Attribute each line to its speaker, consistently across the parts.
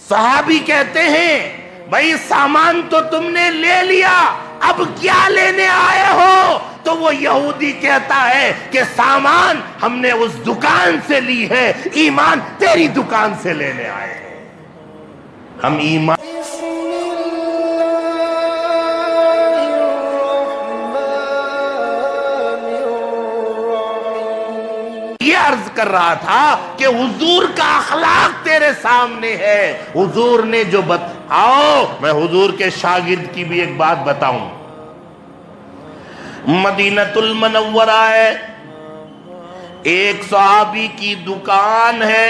Speaker 1: صحابی کہتے ہیں بھائی سامان تو تم نے لے لیا، اب کیا لینے آئے ہو؟ تو وہ یہودی کہتا ہے کہ سامان ہم نے اس دکان سے لی ہے، ایمان تیری دکان سے لینے آئے ہیں۔ ہم ایمان یہ عرض کر رہا تھا کہ حضور کا اخلاق تیرے سامنے ہے۔ حضور نے جو آؤ میں حضور کے شاگرد کی بھی ایک بات بتاؤں۔ مدینہ المنورہ ہے، ایک صحابی کی دکان ہے،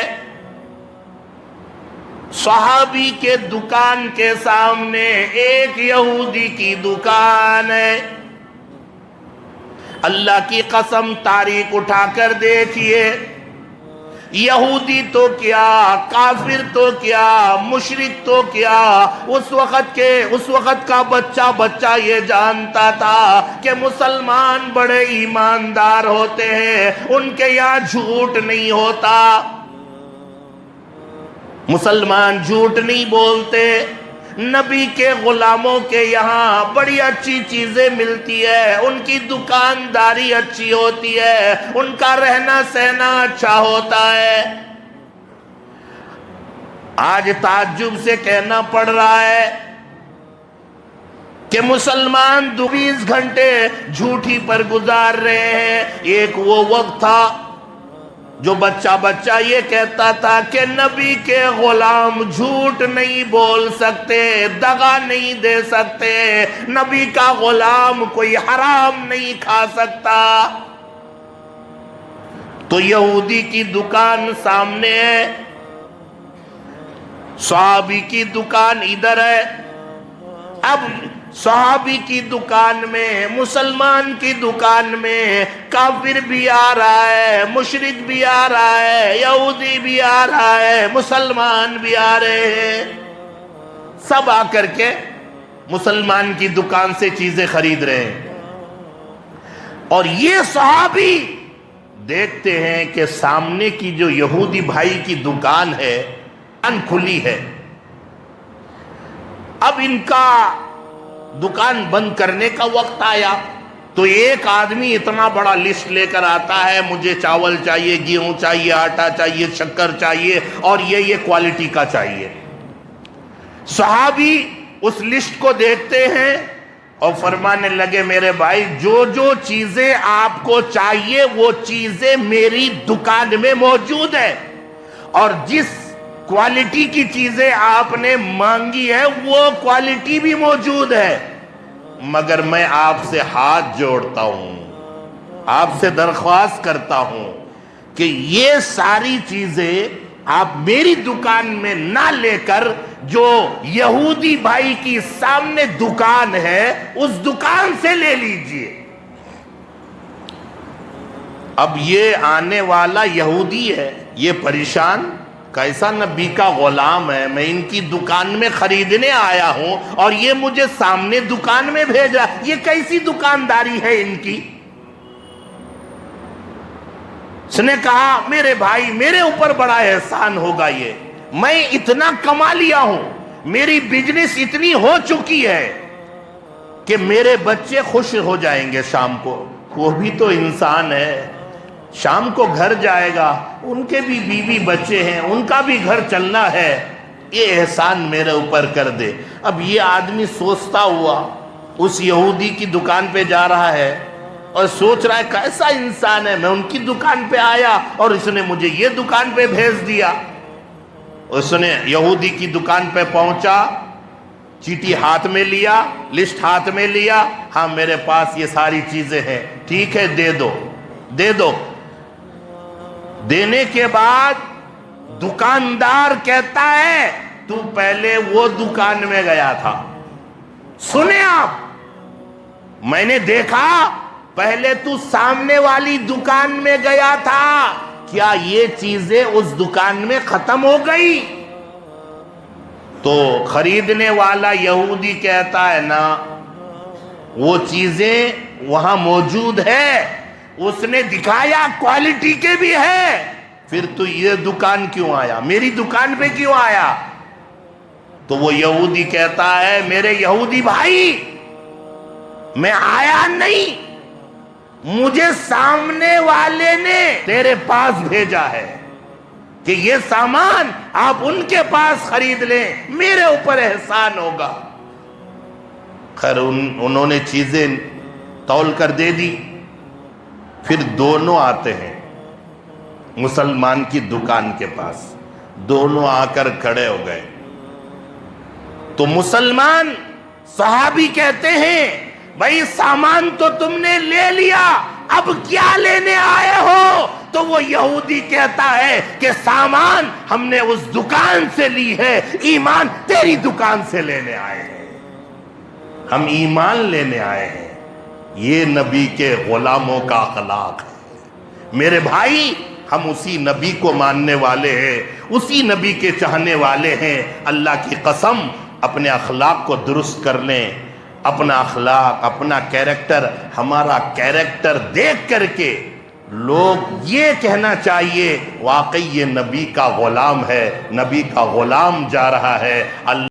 Speaker 1: صحابی کے دکان کے سامنے ایک یہودی کی دکان ہے۔ اللہ کی قسم تاریخ اٹھا کر دیکھیے، یہودی تو کیا، کافر تو کیا، مشرک تو کیا، اس وقت کا بچہ یہ جانتا تھا کہ مسلمان بڑے ایماندار ہوتے ہیں، ان کے یہاں جھوٹ نہیں ہوتا، مسلمان جھوٹ نہیں بولتے، نبی کے غلاموں کے یہاں بڑی اچھی چیزیں ملتی ہے، ان کی دکانداری اچھی ہوتی ہے، ان کا رہنا سہنا اچھا ہوتا ہے۔ آج تعجب سے کہنا پڑ رہا ہے کہ مسلمان 24 گھنٹے جھوٹی پر گزار رہے ہیں۔ ایک وہ وقت تھا جو بچہ یہ کہتا تھا کہ نبی کے غلام جھوٹ نہیں بول سکتے، دغا نہیں دے سکتے، نبی کا غلام کوئی حرام نہیں کھا سکتا۔ تو یہودی کی دکان سامنے ہے، صحابی کی دکان ادھر ہے۔ اب صحابی کی دکان میں، مسلمان کی دکان میں کافر بھی آ رہا ہے، مشرک بھی آ رہا ہے، یہودی بھی آ رہا ہے، مسلمان بھی آ رہے ہیں، سب آ کر کے مسلمان کی دکان سے چیزیں خرید رہے ہیں۔ اور یہ صحابی دیکھتے ہیں کہ سامنے کی جو یہودی بھائی کی دکان ہے ان کھلی ہے، اب ان کا دکان بند کرنے کا وقت آیا تو ایک آدمی اتنا بڑا لسٹ لے کر آتا ہے، مجھے چاول چاہیے، گیہوں چاہیے، آٹا چاہیے، شکر چاہیے، اور یہ کوالٹی کا چاہیے۔ صحابی اس لسٹ کو دیکھتے ہیں اور فرمانے لگے میرے بھائی جو چیزیں آپ کو چاہیے وہ چیزیں میری دکان میں موجود ہے، اور جس کوالٹی کی چیزیں آپ نے مانگی ہے وہ کوالٹی بھی موجود ہے، مگر میں آپ سے ہاتھ جوڑتا ہوں، آپ سے درخواست کرتا ہوں کہ یہ ساری چیزیں آپ میری دکان میں نہ لے کر جو یہودی بھائی کی سامنے دکان ہے اس دکان سے لے لیجئے۔ اب یہ آنے والا یہودی ہے، یہ پریشان، کیسا نبی کا غلام ہے، میں ان کی دکان میں خریدنے آیا ہوں اور یہ مجھے سامنے دکان میں بھیجا، یہ کیسی دکانداری ہے ان کی؟ اس نے کہا میرے بھائی میرے اوپر بڑا احسان ہوگا، یہ میں اتنا کما لیا ہوں، میری بزنس اتنی ہو چکی ہے کہ میرے بچے خوش ہو جائیں گے شام کو، وہ بھی تو انسان ہے، شام کو گھر جائے گا، ان کے بھی بیوی بچے ہیں، ان کا بھی گھر چلنا ہے، یہ احسان میرے اوپر کر دے۔ اب یہ آدمی سوچتا ہوا اس یہودی کی دکان پہ جا رہا ہے اور سوچ رہا ہے کیسا انسان ہے، میں ان کی دکان پہ آیا اور اس نے مجھے یہ دکان پہ بھیج دیا۔ اس نے یہودی کی دکان پہ پہنچا، چیٹی ہاتھ میں لیا، لسٹ ہاتھ میں لیا، ہاں میرے پاس یہ ساری چیزیں ہیں، ٹھیک ہے دے دو دے دو۔ دینے کے بعد دکاندار کہتا ہے تو پہلے وہ دکان میں گیا تھا، سنیں آپ، میں نے دیکھا پہلے تو سامنے والی دکان میں گیا تھا، کیا یہ چیزیں اس دکان میں ختم ہو گئی؟ تو خریدنے والا یہودی کہتا ہے نا، وہ چیزیں وہاں موجود ہے، اس نے دکھایا کوالٹی کے بھی ہے، پھر تو یہ دکان کیوں آیا، میری دکان پہ کیوں آیا؟ تو وہ یہودی کہتا ہے میرے یہودی بھائی میں آیا نہیں، مجھے سامنے والے نے تیرے پاس بھیجا ہے کہ یہ سامان آپ ان کے پاس خرید لیں، میرے اوپر احسان ہوگا۔ خیر انہوں نے چیزیں تول کر دے دی۔ پھر دونوں آتے ہیں مسلمان کی دکان کے پاس، دونوں آ کر کھڑے ہو گئے تو مسلمان صحابی کہتے ہیں بھائی سامان تو تم نے لے لیا، اب کیا لینے آئے ہو؟ تو وہ یہودی کہتا ہے کہ سامان ہم نے اس دکان سے لی ہے، ایمان تیری دکان سے لینے آئے ہیں، ہم ایمان لینے آئے ہیں۔ یہ نبی کے غلاموں کا اخلاق ہے میرے بھائی۔ ہم اسی نبی کو ماننے والے ہیں، اسی نبی کے چاہنے والے ہیں۔ اللہ کی قسم اپنے اخلاق کو درست کر لیں، اپنا اخلاق، اپنا کیریکٹر، ہمارا کیریکٹر دیکھ کر کے لوگ یہ کہنا چاہیے واقعی یہ نبی کا غلام ہے، نبی کا غلام جا رہا ہے۔ اللہ